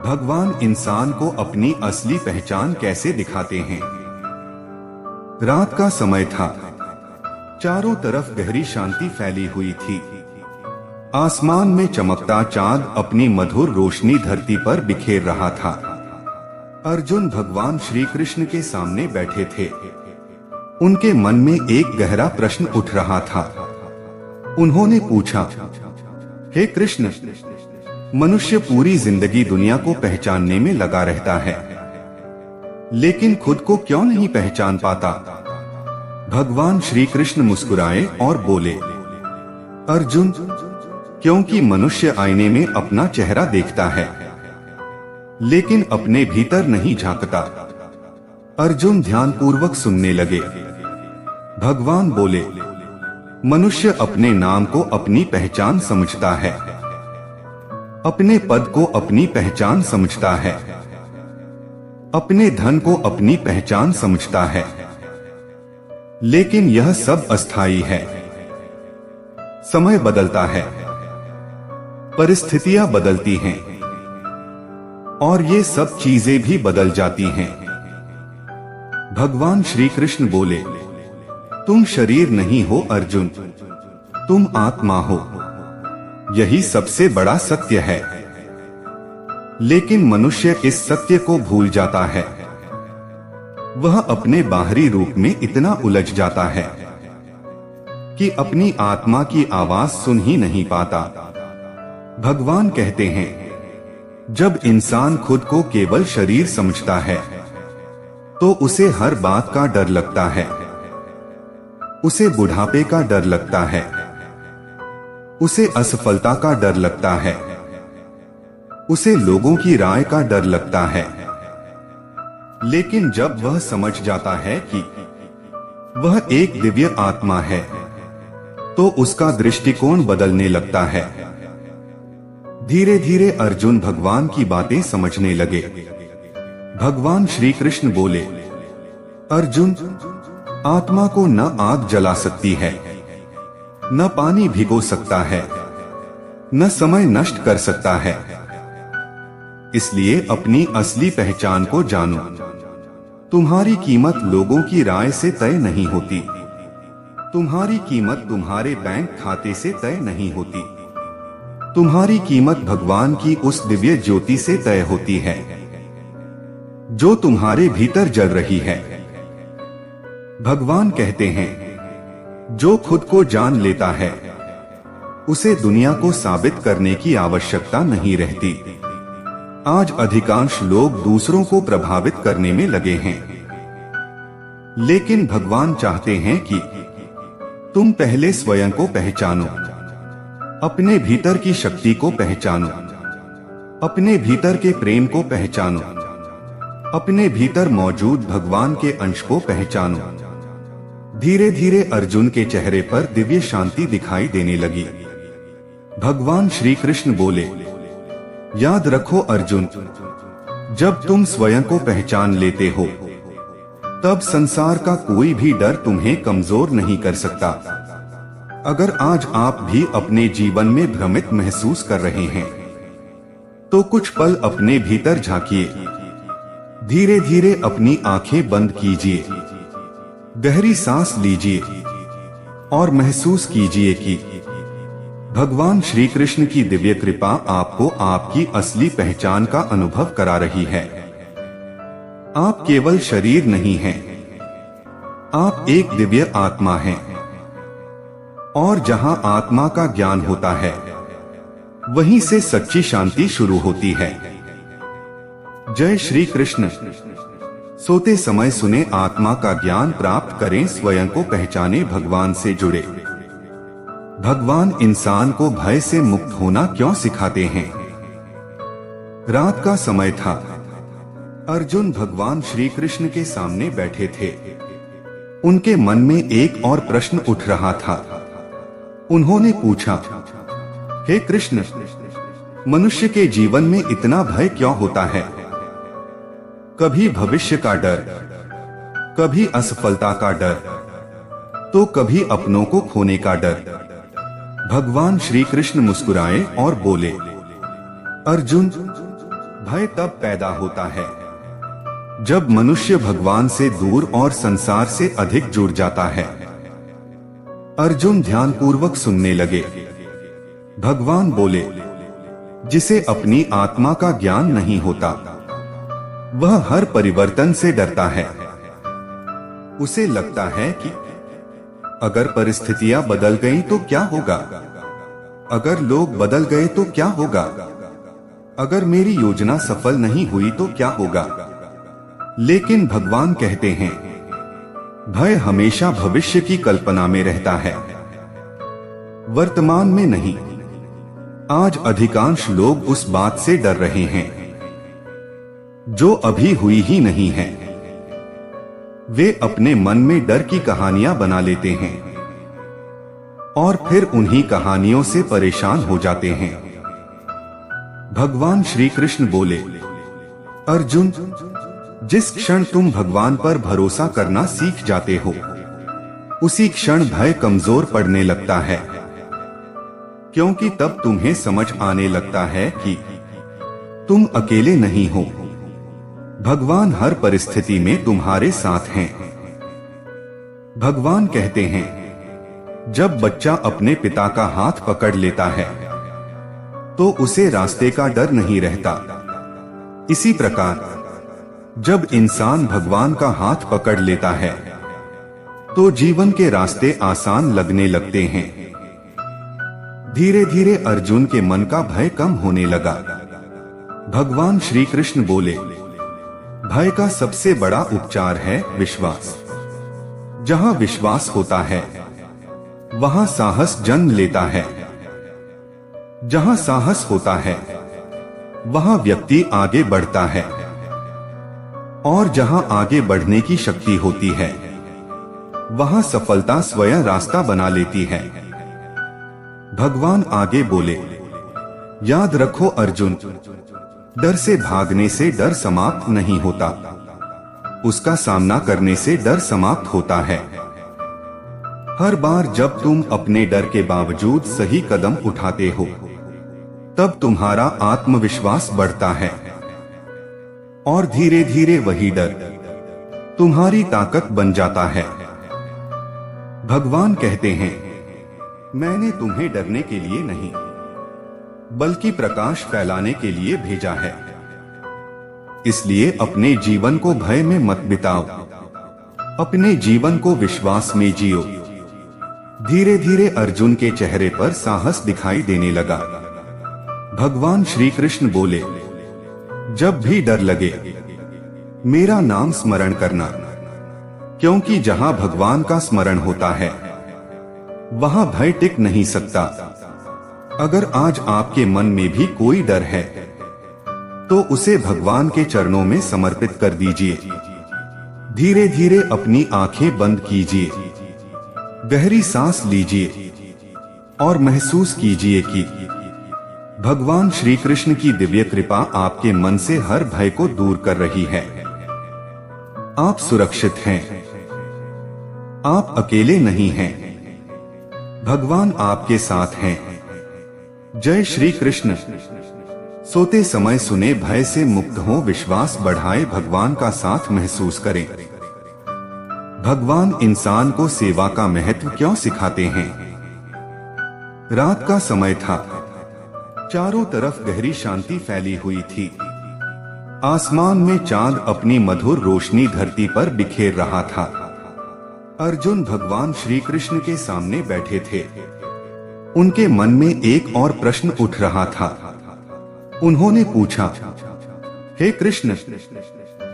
भगवान इंसान को अपनी असली पहचान कैसे दिखाते हैं। रात का समय था। चारों तरफ गहरी शांति फैली हुई थी। आसमान में चमकता चांद अपनी मधुर रोशनी धरती पर बिखेर रहा था। अर्जुन भगवान श्री कृष्ण के सामने बैठे थे। उनके मन में एक गहरा प्रश्न उठ रहा था। उन्होंने पूछा, हे कृष्ण, मनुष्य पूरी जिंदगी दुनिया को पहचानने में लगा रहता है, लेकिन खुद को क्यों नहीं पहचान पाता। भगवान श्री कृष्ण मुस्कुराए और बोले, अर्जुन, क्योंकि मनुष्य आईने में अपना चेहरा देखता है, लेकिन अपने भीतर नहीं झांकता। अर्जुन ध्यानपूर्वक सुनने लगे। भगवान बोले, मनुष्य अपने नाम को अपनी पहचान समझता है, अपने पद को अपनी पहचान समझता है, अपने धन को अपनी पहचान समझता है, लेकिन यह सब अस्थायी है। समय बदलता है, परिस्थितियां बदलती हैं, और ये सब चीजें भी बदल जाती हैं। भगवान श्री कृष्ण बोले, तुम शरीर नहीं हो अर्जुन, तुम आत्मा हो। यही सबसे बड़ा सत्य है। लेकिन मनुष्य इस सत्य को भूल जाता है। वह अपने बाहरी रूप में इतना उलझ जाता है कि अपनी आत्मा की आवाज सुन ही नहीं पाता। भगवान कहते हैं, जब इंसान खुद को केवल शरीर समझता है, तो उसे हर बात का डर लगता है। उसे बुढ़ापे का डर लगता है, उसे असफलता का डर लगता है, उसे लोगों की राय का डर लगता है। लेकिन जब वह समझ जाता है कि वह एक दिव्य आत्मा है, तो उसका दृष्टिकोण बदलने लगता है। धीरे धीरे अर्जुन भगवान की बातें समझने लगे। भगवान श्री कृष्ण बोले, अर्जुन, आत्मा को न आग जला सकती है, न पानी भिगो सकता है, न समय नष्ट कर सकता है। इसलिए अपनी असली पहचान को जानो। तुम्हारी कीमत लोगों की राय से तय नहीं होती। तुम्हारी कीमत तुम्हारे बैंक खाते से तय नहीं होती। तुम्हारी कीमत भगवान की उस दिव्य ज्योति से तय होती है, जो तुम्हारे भीतर जल रही है। भगवान कहते हैं, जो खुद को जान लेता है, उसे दुनिया को साबित करने की आवश्यकता नहीं रहती। आज अधिकांश लोग दूसरों को प्रभावित करने में लगे हैं, लेकिन भगवान चाहते हैं कि तुम पहले स्वयं को पहचानो, अपने भीतर की शक्ति को पहचानो, अपने भीतर के प्रेम को पहचानो, अपने भीतर मौजूद भगवान के अंश को पहचानो। धीरे धीरे अर्जुन के चेहरे पर दिव्य शांति दिखाई देने लगी। भगवान श्री कृष्ण बोले, याद रखो अर्जुन, जब तुम स्वयं को पहचान लेते हो, तब संसार का कोई भी डर तुम्हें कमजोर नहीं कर सकता। अगर आज आप भी अपने जीवन में भ्रमित महसूस कर रहे हैं, तो कुछ पल अपने भीतर झांकिए। धीरे धीरे अपनी आंखें बंद कीजिए, गहरी सांस लीजिए और महसूस कीजिए कि भगवान श्री कृष्ण की दिव्य कृपा आपको आपकी असली पहचान का अनुभव करा रही है। आप केवल शरीर नहीं हैं, आप एक दिव्य आत्मा हैं। और जहां आत्मा का ज्ञान होता है, वहीं से सच्ची शांति शुरू होती है। जय श्री कृष्ण। सोते समय सुने, आत्मा का ज्ञान प्राप्त करें, स्वयं को पहचाने, भगवान से जुड़े। भगवान इंसान को भय से मुक्त होना क्यों सिखाते हैं। रात का समय था। अर्जुन भगवान श्री कृष्ण के सामने बैठे थे। उनके मन में एक और प्रश्न उठ रहा था। उन्होंने पूछा, हे कृष्ण, मनुष्य के जीवन में इतना भय क्यों होता है। कभी भविष्य का डर, कभी असफलता का डर, तो कभी अपनों को खोने का डर। भगवान श्री कृष्ण मुस्कुराए और बोले, अर्जुन, भय तब पैदा होता है जब मनुष्य भगवान से दूर और संसार से अधिक जुड़ जाता है। अर्जुन ध्यानपूर्वक सुनने लगे। भगवान बोले, जिसे अपनी आत्मा का ज्ञान नहीं होता वह हर परिवर्तन से डरता है। उसे लगता है कि अगर परिस्थितियां बदल गईं तो क्या होगा, अगर लोग बदल गए तो क्या होगा, अगर मेरी योजना सफल नहीं हुई तो क्या होगा। लेकिन भगवान कहते हैं, भय हमेशा भविष्य की कल्पना में रहता है, वर्तमान में नहीं। आज अधिकांश लोग उस बात से डर रहे हैं जो अभी हुई ही नहीं है। वे अपने मन में डर की कहानियां बना लेते हैं और फिर उन्हीं कहानियों से परेशान हो जाते हैं। भगवान श्री कृष्ण बोले, अर्जुन, जिस क्षण तुम भगवान पर भरोसा करना सीख जाते हो उसी क्षण भय कमजोर पड़ने लगता है, क्योंकि तब तुम्हें समझ आने लगता है कि तुम अकेले नहीं हो। भगवान हर परिस्थिति में तुम्हारे साथ हैं। भगवान कहते हैं, जब बच्चा अपने पिता का हाथ पकड़ लेता है तो उसे रास्ते का डर नहीं रहता। इसी प्रकार जब इंसान भगवान का हाथ पकड़ लेता है तो जीवन के रास्ते आसान लगने लगते हैं। धीरे धीरे अर्जुन के मन का भय कम होने लगा। भगवान श्री कृष्ण बोले, भय का सबसे बड़ा उपचार है विश्वास। जहां विश्वास होता है वहां साहस जन्म लेता है। जहां साहस होता है वहां व्यक्ति आगे बढ़ता है, और जहां आगे बढ़ने की शक्ति होती है वहां सफलता स्वयं रास्ता बना लेती है। भगवान आगे बोले, याद रखो अर्जुन, डर से भागने से डर समाप्त नहीं होता, उसका सामना करने से डर समाप्त होता है। हर बार जब तुम अपने डर के बावजूद सही कदम उठाते हो तब तुम्हारा आत्मविश्वास बढ़ता है, और धीरे धीरे वही डर तुम्हारी ताकत बन जाता है। भगवान कहते हैं, मैंने तुम्हें डरने के लिए नहीं बल्कि प्रकाश फैलाने के लिए भेजा है। इसलिए अपने जीवन को भय में मत बिताओ, अपने जीवन को विश्वास में जियो। धीरे धीरे अर्जुन के चेहरे पर साहस दिखाई देने लगा। भगवान श्री कृष्ण बोले, जब भी डर लगे मेरा नाम स्मरण करना, क्योंकि जहां भगवान का स्मरण होता है वहां भय टिक नहीं सकता। अगर आज आपके मन में भी कोई डर है तो उसे भगवान के चरणों में समर्पित कर दीजिए। धीरे धीरे अपनी आंखें बंद कीजिए, गहरी सांस लीजिए और महसूस कीजिए कि भगवान श्री कृष्ण की दिव्य कृपा आपके मन से हर भय को दूर कर रही है। आप सुरक्षित हैं, आप अकेले नहीं हैं, भगवान आपके साथ हैं। जय श्री कृष्ण। सोते समय सुने, भय से मुक्त हो, विश्वास बढ़ाए, भगवान का साथ महसूस करें। भगवान इंसान को सेवा का महत्व क्यों सिखाते हैं? रात का समय था, चारों तरफ गहरी शांति फैली हुई थी। आसमान में चांद अपनी मधुर रोशनी धरती पर बिखेर रहा था। अर्जुन भगवान श्री कृष्ण के सामने बैठे थे। उनके मन में एक और प्रश्न उठ रहा था। उन्होंने पूछा, हे कृष्ण,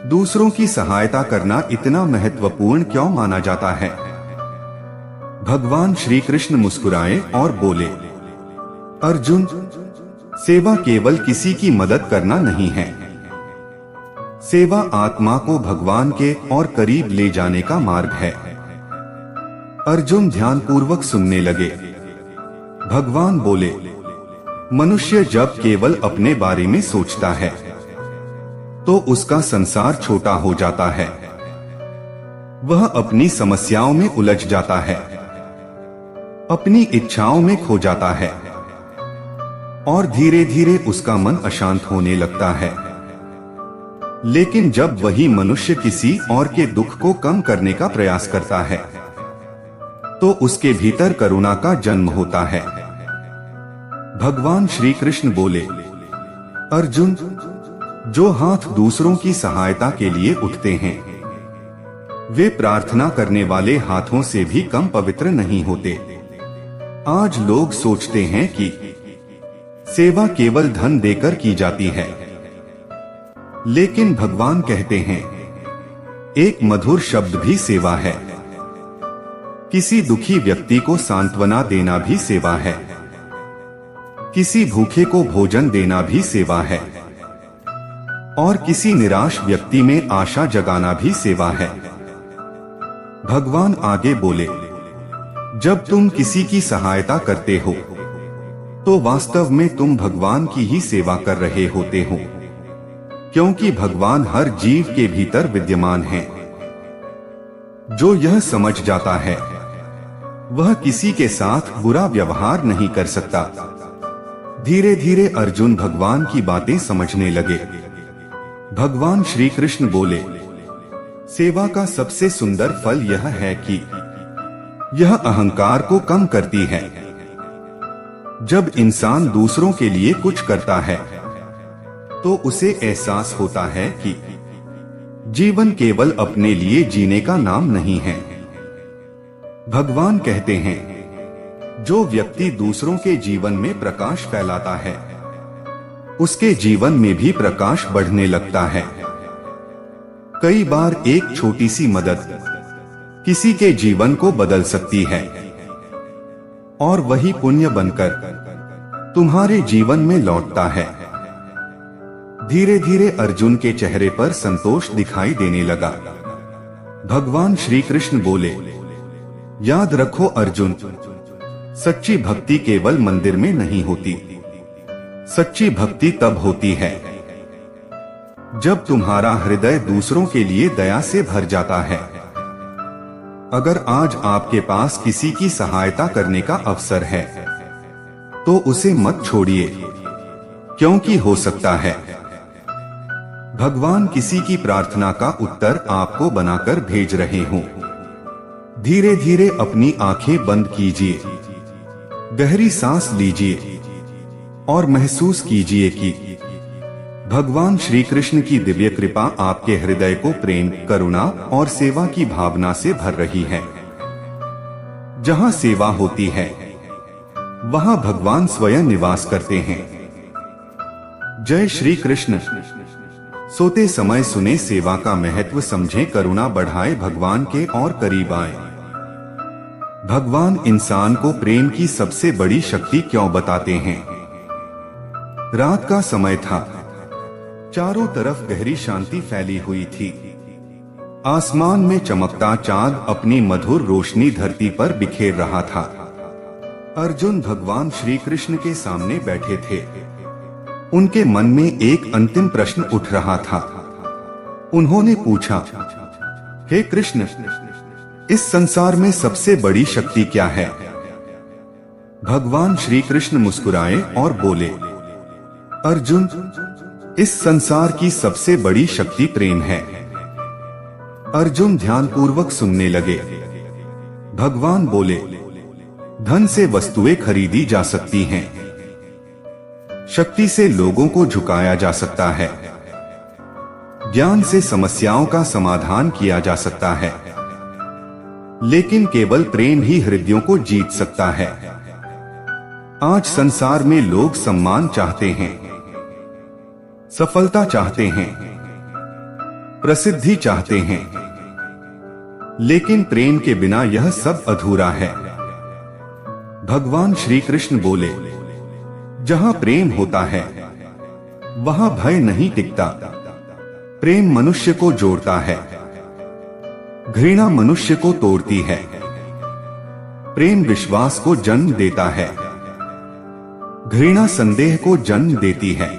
दूसरों की सहायता करना इतना महत्वपूर्ण क्यों माना जाता है? भगवान श्री कृष्ण मुस्कुराए और बोले, अर्जुन, सेवा केवल किसी की मदद करना नहीं है। सेवा आत्मा को भगवान के और करीब ले जाने का मार्ग है। अर्जुन ध्यानपूर्वक सुनने लगे। भगवान बोले, मनुष्य जब केवल अपने बारे में सोचता है तो उसका संसार छोटा हो जाता है। वह अपनी समस्याओं में उलझ जाता है, अपनी इच्छाओं में खो जाता है और धीरे धीरे उसका मन अशांत होने लगता है। लेकिन जब वही मनुष्य किसी और के दुख को कम करने का प्रयास करता है तो उसके भीतर करुणा का जन्म होता है। भगवान श्री कृष्ण बोले, अर्जुन, जो हाथ दूसरों की सहायता के लिए उठते हैं वे प्रार्थना करने वाले हाथों से भी कम पवित्र नहीं होते। आज लोग सोचते हैं कि सेवा केवल धन देकर की जाती है, लेकिन भगवान कहते हैं एक मधुर शब्द भी सेवा है। किसी दुखी व्यक्ति को सांत्वना देना भी सेवा है। किसी भूखे को भोजन देना भी सेवा है और किसी निराश व्यक्ति में आशा जगाना भी सेवा है। भगवान आगे बोले, जब तुम किसी की सहायता करते हो तो वास्तव में तुम भगवान की ही सेवा कर रहे होते हो, क्योंकि भगवान हर जीव के भीतर विद्यमान है। जो यह समझ जाता है वह किसी के साथ बुरा व्यवहार नहीं कर सकता। धीरे धीरे अर्जुन भगवान की बातें समझने लगे। भगवान श्री कृष्ण बोले, सेवा का सबसे सुंदर फल यह है कि यह अहंकार को कम करती है। जब इंसान दूसरों के लिए कुछ करता है तो उसे एहसास होता है कि जीवन केवल अपने लिए जीने का नाम नहीं है। भगवान कहते हैं, जो व्यक्ति दूसरों के जीवन में प्रकाश फैलाता है उसके जीवन में भी प्रकाश बढ़ने लगता है। कई बार एक छोटी सी मदद किसी के जीवन को बदल सकती है और वही पुण्य बनकर तुम्हारे जीवन में लौटता है। धीरे धीरे अर्जुन के चेहरे पर संतोष दिखाई देने लगा। भगवान श्री कृष्ण बोले, याद रखो अर्जुन, सच्ची भक्ति केवल मंदिर में नहीं होती। सच्ची भक्ति तब होती है जब तुम्हारा हृदय दूसरों के लिए दया से भर जाता है। अगर आज आपके पास किसी की सहायता करने का अवसर है तो उसे मत छोड़िए, क्योंकि हो सकता है भगवान किसी की प्रार्थना का उत्तर आपको बनाकर भेज रहे हों। धीरे धीरे अपनी आंखें बंद कीजिए, गहरी सांस लीजिए और महसूस कीजिए कि भगवान श्री कृष्ण की दिव्य कृपा आपके हृदय को प्रेम, करुणा और सेवा की भावना से भर रही है। जहां सेवा होती है वहां भगवान स्वयं निवास करते हैं। जय श्री कृष्ण। सोते समय सुने, सेवा का महत्व समझें, करुणा बढ़ाए, भगवान के और करीब आए। भगवान इंसान को प्रेम की सबसे बड़ी शक्ति क्यों बताते हैं। रात का समय था, चारों तरफ गहरी शांति फैली हुई थी। आसमान में चमकता चांद अपनी मधुर रोशनी धरती पर बिखेर रहा था। अर्जुन भगवान श्री कृष्ण के सामने बैठे थे। उनके मन में एक अंतिम प्रश्न उठ रहा था। उन्होंने पूछा, हे कृष्ण, इस संसार में सबसे बड़ी शक्ति क्या है। भगवान श्री कृष्ण मुस्कुराए और बोले, अर्जुन, इस संसार की सबसे बड़ी शक्ति प्रेम है। अर्जुन ध्यानपूर्वक सुनने लगे। भगवान बोले, धन से वस्तुएं खरीदी जा सकती हैं, शक्ति से लोगों को झुकाया जा सकता है, ज्ञान से समस्याओं का समाधान किया जा सकता है, लेकिन केवल प्रेम ही हृदयों को जीत सकता है। आज संसार में लोग सम्मान चाहते हैं, सफलता चाहते हैं, प्रसिद्धि चाहते हैं, लेकिन प्रेम के बिना यह सब अधूरा है। भगवान श्री कृष्ण बोले, जहां प्रेम होता है वहां भय नहीं टिकता। प्रेम मनुष्य को जोड़ता है, घृणा मनुष्य को तोड़ती है। प्रेम विश्वास को जन्म देता है, घृणा संदेह को जन्म देती है।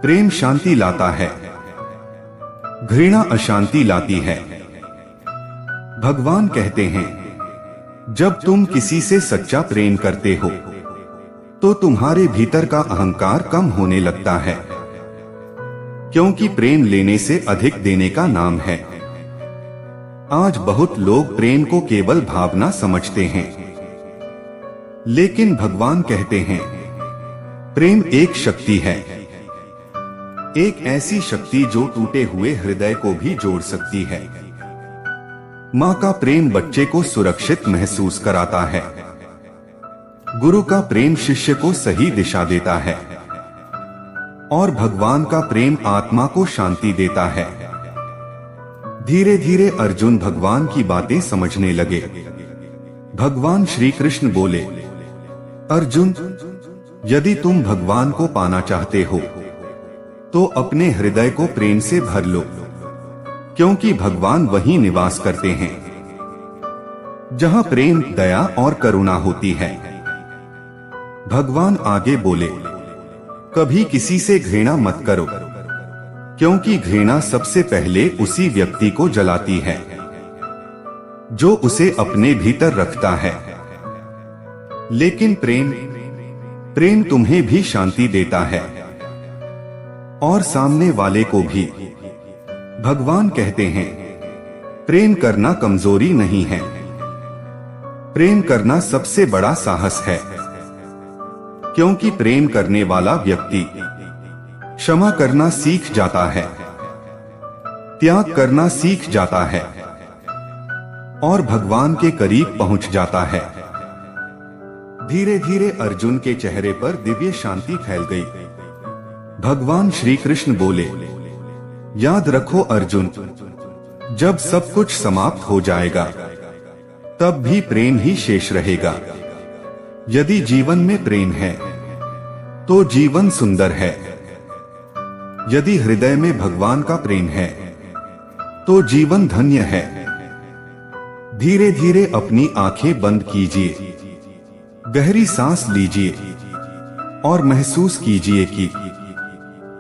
प्रेम शांति लाता है, घृणा अशांति लाती है। भगवान कहते हैं, जब तुम किसी से सच्चा प्रेम करते हो तो तुम्हारे भीतर का अहंकार कम होने लगता है। क्योंकि प्रेम लेने से अधिक देने का नाम है। आज बहुत लोग प्रेम को केवल भावना समझते हैं, लेकिन भगवान कहते हैं प्रेम एक शक्ति है, एक ऐसी शक्ति जो टूटे हुए हृदय को भी जोड़ सकती है। माँ का प्रेम बच्चे को सुरक्षित महसूस कराता है। गुरु का प्रेम शिष्य को सही दिशा देता है और भगवान का प्रेम आत्मा को शांति देता है। धीरे धीरे अर्जुन भगवान की बातें समझने लगे। भगवान श्री कृष्ण बोले, अर्जुन, यदि तुम भगवान को पाना चाहते हो तो अपने हृदय को प्रेम से भर लो, क्योंकि भगवान वहीं निवास करते हैं जहां प्रेम, दया और करुणा होती है। भगवान आगे बोले, कभी किसी से घृणा मत करो, क्योंकि घृणा सबसे पहले उसी व्यक्ति को जलाती है जो उसे अपने भीतर रखता है। लेकिन प्रेम तुम्हें भी शांति देता है और सामने वाले को भी। भगवान कहते हैं प्रेम करना कमजोरी नहीं है, प्रेम करना सबसे बड़ा साहस है, क्योंकि प्रेम करने वाला व्यक्ति क्षमा करना सीख जाता है, त्याग करना सीख जाता है और भगवान के करीब पहुंच जाता है। धीरे धीरे अर्जुन के चेहरे पर दिव्य शांति फैल गई। भगवान श्री कृष्ण बोले, याद रखो अर्जुन, जब सब कुछ समाप्त हो जाएगा तब भी प्रेम ही शेष रहेगा। यदि जीवन में प्रेम है तो जीवन सुंदर है। यदि हृदय में भगवान का प्रेम है तो जीवन धन्य है। धीरे धीरे अपनी आंखें बंद कीजिए, गहरी सांस लीजिए और महसूस कीजिए कि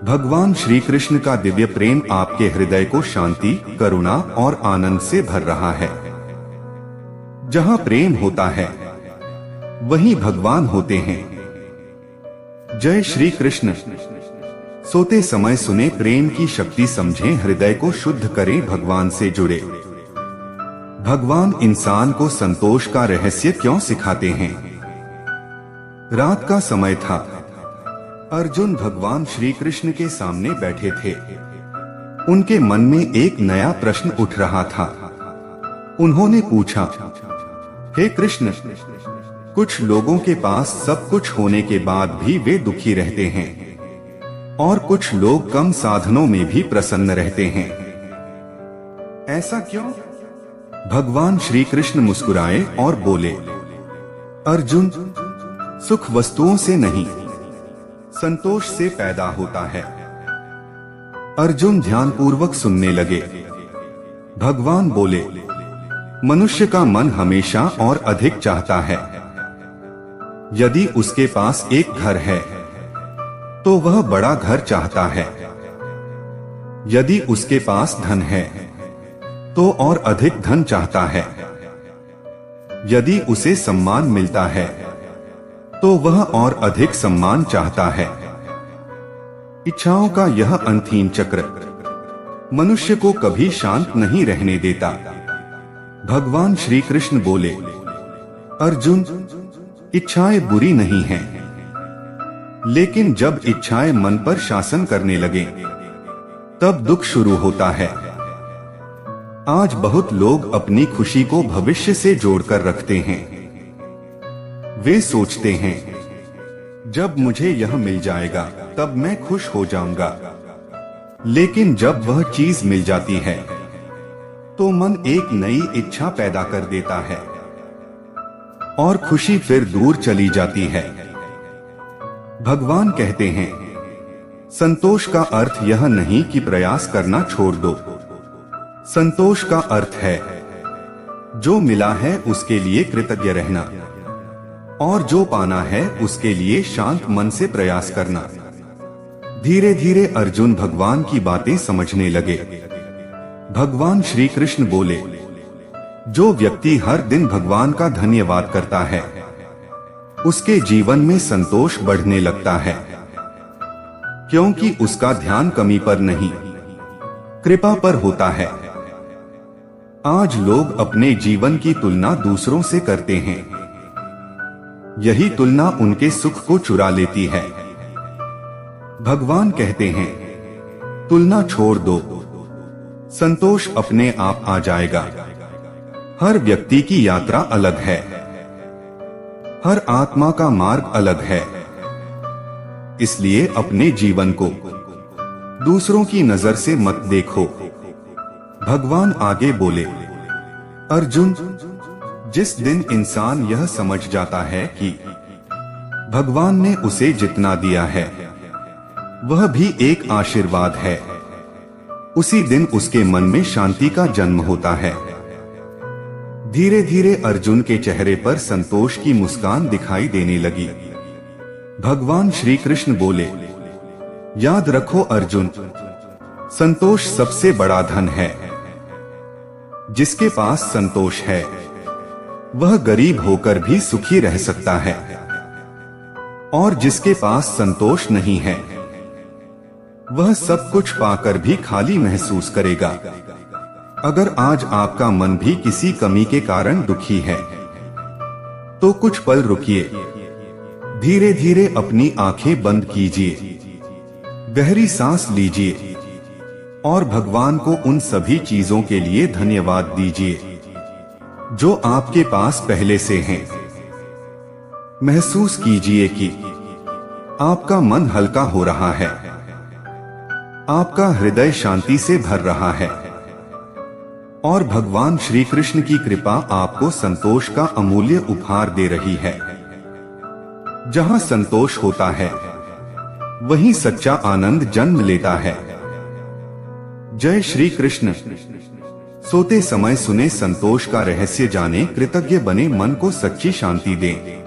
भगवान श्री कृष्ण का दिव्य प्रेम आपके हृदय को शांति, करुणा और आनंद से भर रहा है। जहां प्रेम होता है वहीं भगवान होते हैं। जय श्री कृष्ण। सोते समय सुने प्रेम की शक्ति, समझें हृदय को शुद्ध करें, भगवान से जुड़े। भगवान इंसान को संतोष का रहस्य क्यों सिखाते हैं? रात का समय था। अर्जुन भगवान श्री कृष्ण के सामने बैठे थे। उनके मन में एक नया प्रश्न उठ रहा था। उन्होंने पूछा, हे कृष्ण, कुछ लोगों के पास सब कुछ होने के बाद भी वे दुखी रहते हैं और कुछ लोग कम साधनों में भी प्रसन्न रहते हैं, ऐसा क्यों? भगवान श्री कृष्ण मुस्कुराए और बोले, अर्जुन, सुख वस्तुओं से नहीं, संतोष से पैदा होता है। अर्जुन ध्यानपूर्वक सुनने लगे। भगवान बोले, मनुष्य का मन हमेशा और अधिक चाहता है। यदि उसके पास एक घर है तो वह बड़ा घर चाहता है। यदि उसके पास धन है तो और अधिक धन चाहता है। यदि उसे सम्मान मिलता है तो वह और अधिक सम्मान चाहता है। इच्छाओं का यह अंतहीन चक्र मनुष्य को कभी शांत नहीं रहने देता। भगवान श्री कृष्ण बोले, अर्जुन, इच्छाएं बुरी नहीं हैं, लेकिन जब इच्छाएं मन पर शासन करने लगे तब दुख शुरू होता है। आज बहुत लोग अपनी खुशी को भविष्य से जोड़कर रखते हैं। वे सोचते हैं, जब मुझे यह मिल जाएगा तब मैं खुश हो जाऊंगा। लेकिन जब वह चीज मिल जाती है तो मन एक नई इच्छा पैदा कर देता है और खुशी फिर दूर चली जाती है। भगवान कहते हैं, संतोष का अर्थ यह नहीं कि प्रयास करना छोड़ दो। संतोष का अर्थ है जो मिला है उसके लिए कृतज्ञ रहना और जो पाना है उसके लिए शांत मन से प्रयास करना। धीरे धीरे अर्जुन भगवान की बातें समझने लगे। भगवान श्री कृष्ण बोले, जो व्यक्ति हर दिन भगवान का धन्यवाद करता है उसके जीवन में संतोष बढ़ने लगता है। क्योंकि उसका ध्यान कमी पर नहीं, कृपा पर होता है। आज लोग अपने जीवन की तुलना दूसरों से करते हैं। यही तुलना उनके सुख को चुरा लेती है। भगवान कहते हैं, तुलना छोड़ दो, संतोष अपने आप आ जाएगा। हर व्यक्ति की यात्रा अलग है, हर आत्मा का मार्ग अलग है। इसलिए अपने जीवन को दूसरों की नजर से मत देखो। भगवान आगे बोले, अर्जुन, जिस दिन इंसान यह समझ जाता है कि भगवान ने उसे जितना दिया है वह भी एक आशीर्वाद है, उसी दिन उसके मन में शांति का जन्म होता है। धीरे धीरे अर्जुन के चेहरे पर संतोष की मुस्कान दिखाई देने लगी। भगवान श्री कृष्ण बोले, याद रखो अर्जुन, संतोष सबसे बड़ा धन है। जिसके पास संतोष है वह गरीब होकर भी सुखी रह सकता है, और जिसके पास संतोष नहीं है वह सब कुछ पाकर भी खाली महसूस करेगा। अगर आज आपका मन भी किसी कमी के कारण दुखी है तो कुछ पल रुकिए, धीरे धीरे अपनी आंखें बंद कीजिए, गहरी सांस लीजिए और भगवान को उन सभी चीजों के लिए धन्यवाद दीजिए जो आपके पास पहले से हैं। महसूस कीजिए कि आपका मन हल्का हो रहा है, आपका हृदय शांति से भर रहा है और भगवान श्री कृष्ण की कृपा आपको संतोष का अमूल्य उपहार दे रही है। जहां संतोष होता है वहीं सच्चा आनंद जन्म लेता है। जय श्री कृष्ण। सोते समय सुने संतोष का रहस्य जाने, कृतज्ञ बने, मन को सच्ची शांति दें।